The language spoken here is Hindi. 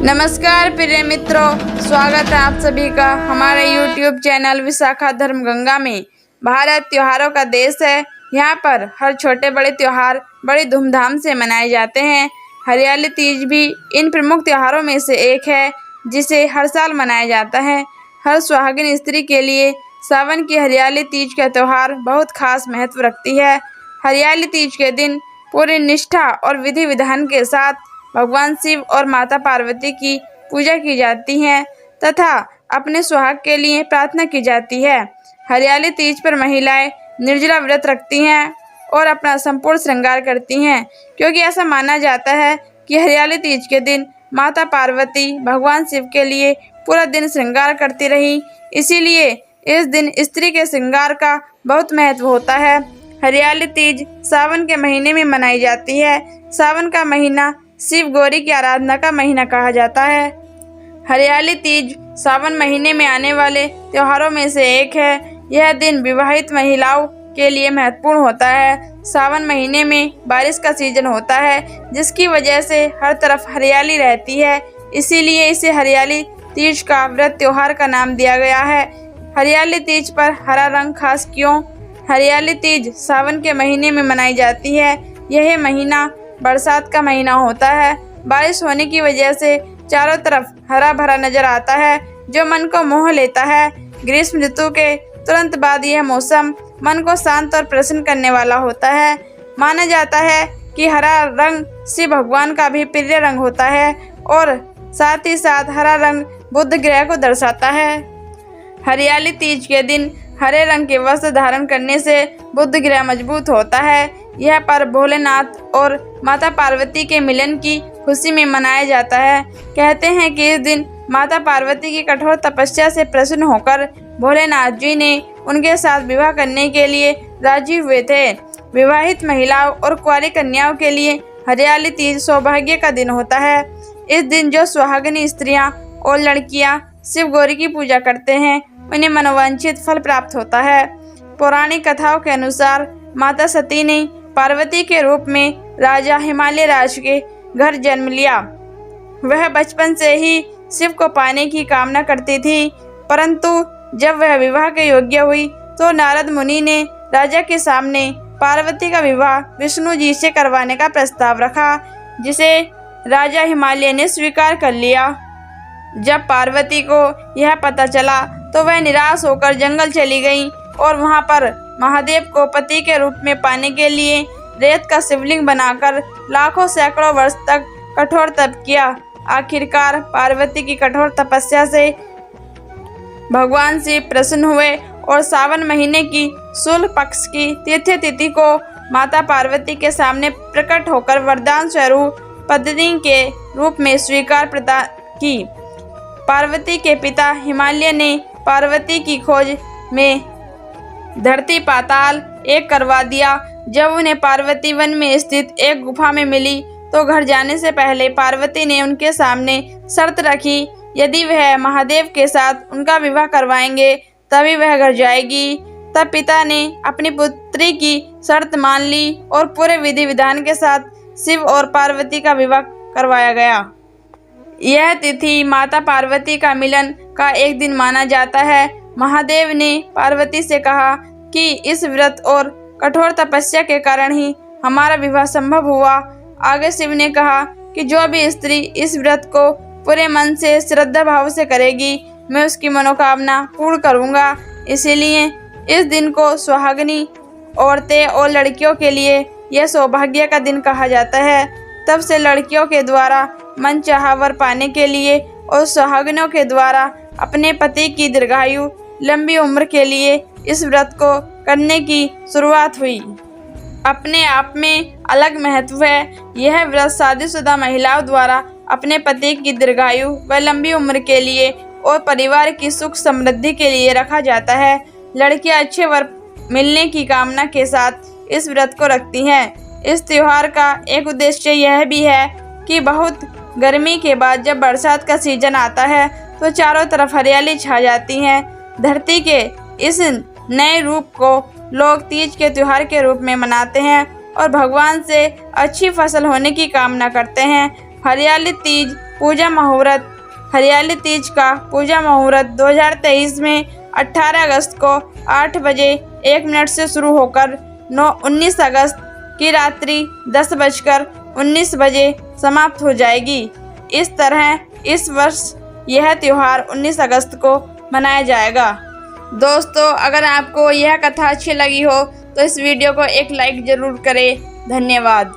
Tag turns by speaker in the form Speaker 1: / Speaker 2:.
Speaker 1: नमस्कार प्रिय मित्रों, स्वागत है आप सभी का हमारे YouTube चैनल विशाखा धर्म गंगा में। भारत त्योहारों का देश है। यहाँ पर हर छोटे बड़े त्योहार बड़ी धूमधाम से मनाए जाते हैं। हरियाली तीज भी इन प्रमुख त्योहारों में से एक है जिसे हर साल मनाया जाता है। हर सुहागिन स्त्री के लिए सावन की हरियाली तीज का त्यौहार बहुत खास महत्व रखती है। हरियाली तीज के दिन पूरी निष्ठा और विधि विधान के साथ भगवान शिव और माता पार्वती की पूजा की जाती है तथा अपने सुहाग के लिए प्रार्थना की जाती है। हरियाली तीज पर महिलाएं निर्जला व्रत रखती हैं और अपना संपूर्ण श्रृंगार करती हैं, क्योंकि ऐसा माना जाता है कि हरियाली तीज के दिन माता पार्वती भगवान शिव के लिए पूरा दिन श्रृंगार करती रही। इसीलिए इस दिन स्त्री के श्रृंगार का बहुत महत्व होता है। हरियाली तीज सावन के महीने में मनाई जाती है। सावन का महीना शिव गौरी की आराधना का महीना कहा जाता है। हरियाली तीज सावन महीने में आने वाले त्योहारों में से एक है। यह दिन विवाहित महिलाओं के लिए महत्वपूर्ण होता है। सावन महीने में बारिश का सीजन होता है, जिसकी वजह से हर तरफ हरियाली रहती है। इसीलिए इसे हरियाली तीज का व्रत त्योहार का नाम दिया गया है। हरियाली तीज पर हरा रंग खास क्यों? हरियाली तीज सावन के महीने में मनाई जाती है। यह महीना बरसात का महीना होता है। बारिश होने की वजह से चारों तरफ हरा भरा नजर आता है, जो मन को मोह लेता है। ग्रीष्म ऋतु के तुरंत बाद यह मौसम मन को शांत और प्रसन्न करने वाला होता है। माना जाता है कि हरा रंग शिव भगवान का भी प्रिय रंग होता है और साथ ही साथ हरा रंग बुध ग्रह को दर्शाता है। हरियाली तीज के दिन हरे रंग के वस्त्र धारण करने से बुध ग्रह मजबूत होता है। यह पर्व भोलेनाथ और माता पार्वती के मिलन की खुशी में मनाया जाता है। कहते हैं कि इस दिन माता पार्वती की कठोर तपस्या से प्रसन्न होकर भोलेनाथ जी ने उनके साथ विवाह करने के लिए राजी हुए थे। विवाहित महिलाओं और कुंवारी कन्याओं के लिए हरियाली तीज सौभाग्य का दिन होता है। इस दिन जो सुहागिनी स्त्रियां और लड़कियां शिव गौरी की पूजा करते हैं, उन्हें मनोवांछित फल प्राप्त होता है। पौराणिक कथाओं के अनुसार माता सती ने पार्वती के रूप में राजा हिमालय राज के घर जन्म लिया। वह बचपन से ही शिव को पाने की कामना करती थी, परंतु जब वह विवाह के योग्य हुई तो नारद मुनि ने राजा के सामने पार्वती का विवाह विष्णु जी से करवाने का प्रस्ताव रखा, जिसे राजा हिमालय ने स्वीकार कर लिया। जब पार्वती को यह पता चला तो वह निराश होकर जंगल चली गई और वहां पर महादेव को पति के रूप में पाने के लिए रेत का शिवलिंग बनाकर लाखों सैकड़ों वर्ष तक कठोर तप किया। आखिरकार पार्वती की कठोर तपस्या से भगवान शिव प्रसन्न हुए और सावन महीने की शुक्ल पक्ष की तीर्थी तिथि को माता पार्वती के सामने प्रकट होकर वरदान स्वरूप पत्नी के रूप में स्वीकार प्रदान की। पार्वती के पिता हिमालय ने पार्वती की खोज में धरती पाताल एक करवा दिया। जब उन्हें पार्वती वन में स्थित एक गुफा में मिली तो घर जाने से पहले पार्वती ने उनके सामने शर्त रखी, यदि वह महादेव के साथ उनका विवाह करवाएंगे तभी वह घर जाएगी। तब पिता ने अपनी पुत्री की शर्त मान ली और पूरे विधि विधान के साथ शिव और पार्वती का विवाह करवाया गया। यह तिथि माता पार्वती का मिलन का एक दिन माना जाता है। महादेव ने पार्वती से कहा कि इस व्रत और कठोर तपस्या के कारण ही हमारा विवाह संभव हुआ। आगे शिव ने कहा कि जो भी स्त्री इस व्रत को पूरे मन से श्रद्धा भाव से करेगी, मैं उसकी मनोकामना पूर्ण करूंगा। इसीलिए इस दिन को सुहागिनी औरतें और लड़कियों के लिए यह सौभाग्य का दिन कहा जाता है। तब से लड़कियों के द्वारा मनचाहा वर पाने के लिए और सुहागिनों के द्वारा अपने पति की दीर्घायु लंबी उम्र के लिए इस व्रत को करने की शुरुआत हुई। अपने आप में अलग महत्व है। यह व्रत शादीशुदा महिलाओं द्वारा अपने पति की दीर्घायु व लंबी उम्र के लिए और परिवार की सुख समृद्धि के लिए रखा जाता है। लड़कियां अच्छे वर मिलने की कामना के साथ इस व्रत को रखती हैं। इस त्योहार का एक उद्देश्य यह भी है कि बहुत गर्मी के बाद जब बरसात का सीजन आता है तो चारों तरफ हरियाली छा जाती है। धरती के इस नए रूप को लोग तीज के त्योहार के रूप में मनाते हैं और भगवान से अच्छी फसल होने की कामना करते हैं। हरियाली तीज पूजा मुहूर्त। हरियाली तीज का पूजा मुहूर्त 2023 में 18 अगस्त को 8 बजे 1 मिनट से शुरू होकर 19 अगस्त की रात्रि 10:19 बजे समाप्त हो जाएगी। इस तरह इस वर्ष यह त्यौहार 19 अगस्त को मनाया जाएगा। दोस्तों, अगर आपको यह कथा अच्छी लगी हो तो इस वीडियो को एक लाइक ज़रूर करें। धन्यवाद।